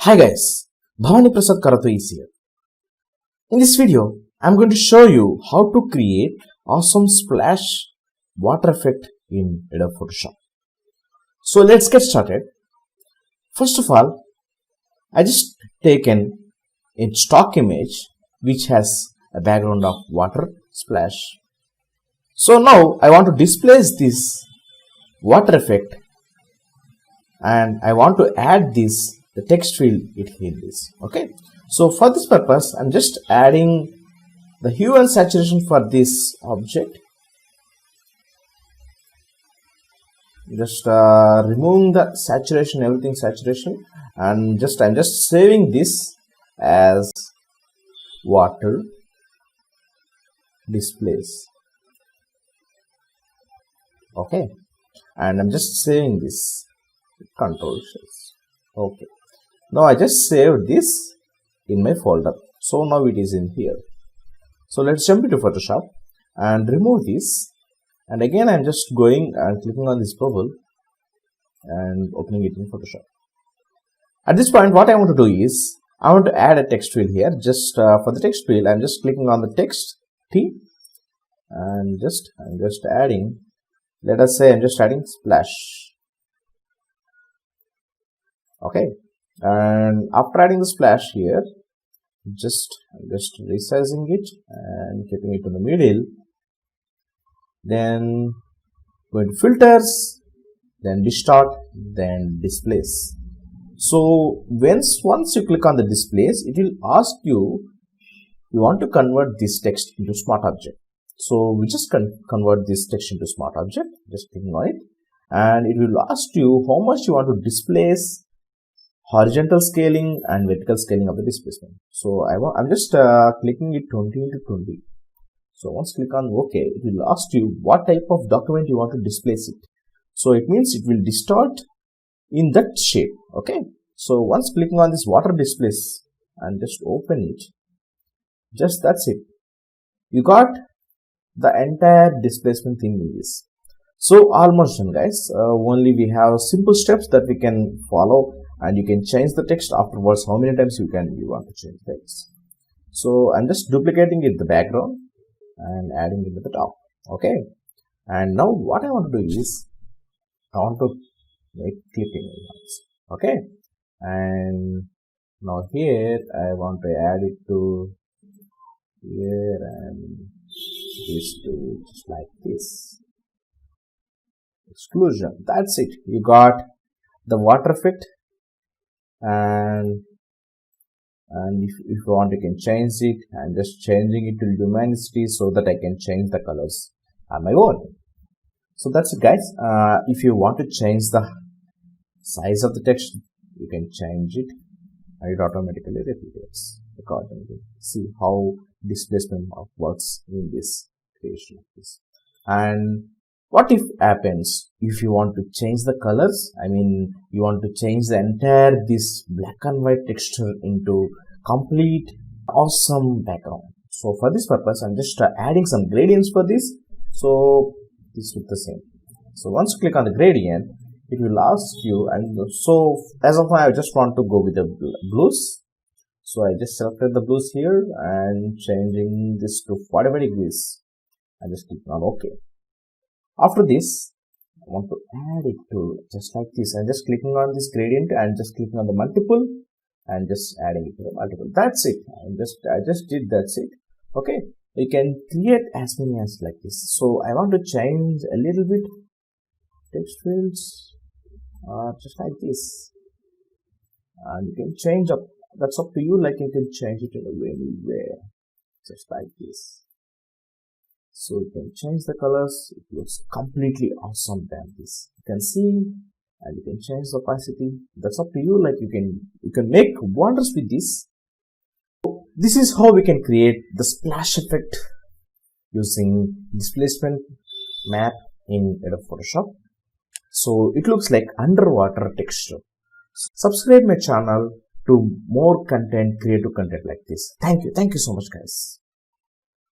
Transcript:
Hi guys, BhavaniPrasad Karrotu is here. In this video, I'm going to show you how to create awesome splash water effect in Adobe Photoshop. So let's get started. First of all, I just taken a stock image which has a background of water splash. So now I want to displace this water effect and I want to add this the text field in this. Okay, so for this purpose I'm just adding the hue and saturation for this object, just removing the saturation, everything saturation, and I'm just saving this as water displays. Okay, and I'm just saving this control shift. Okay, now I just saved this in my folder, so now it is in here. So let's jump into Photoshop and remove this, and again I'm just going and clicking on this bubble and opening it in Photoshop. At this point what I want to do is I want to add a text field here. Just for the text field I'm just clicking on the text T and I'm just adding, let us say I'm just adding splash. Okay, and after adding the splash here, I'm just resizing it and keeping it in the middle, then going to filters, then distort, then displace. So once you click on the displace, it will ask you want to convert this text into smart object. So we just convert this text into smart object, just clicking on it, and it will ask you how much you want to displace, horizontal scaling and vertical scaling of the displacement. So I'm just clicking it 20 into 20. So once click on OK, it will ask you what type of document you want to displace it. So it means it will distort in that shape. Okay, so once clicking on this water displace and just open it, just that's it, you got the entire displacement thing in this. So almost done guys. Only we have simple steps that we can follow, and you can change the text afterwards how many times you want to change text. So I'm just duplicating it the background and adding it to the top. Okay, and now what I want to do is I want to make clipping elements. Okay, and now here I want to add it to here and this to just like this. Exclusion, that's it, you got the water effect. And if you want, you can change it. I'm just changing it to luminosity so that I can change the colors on my own. So that's it guys. If you want to change the size of the text, you can change it and it automatically replicates accordingly. See how displacement works in this creation of this. And what if happens if you want to change the colors? I mean, you want to change the entire this black and white texture into complete awesome background. So for this purpose, I'm just adding some gradients for this. So this is the same. So once you click on the gradient, it will ask you, and so as of now, I just want to go with the blues. So I just selected the blues here and changing this to 45 degrees. I just click on OK. After this, I want to add it to just like this. I'm just clicking on this gradient and just clicking on the multiple and just adding it to the multiple. That's it. I just did that's it. Okay, you can create as many as like this. So I want to change a little bit text fields just like this, and you can change up. That's up to you. Like you can change it in anywhere, just like this. So you can change the colors. It looks completely awesome than this. You can see, and you can change the opacity. That's up to you. Like you can make wonders with this. So this is how we can create the splash effect using displacement map in Adobe Photoshop. So it looks like underwater texture. Subscribe my channel to more content, creative content like this. Thank you so much guys.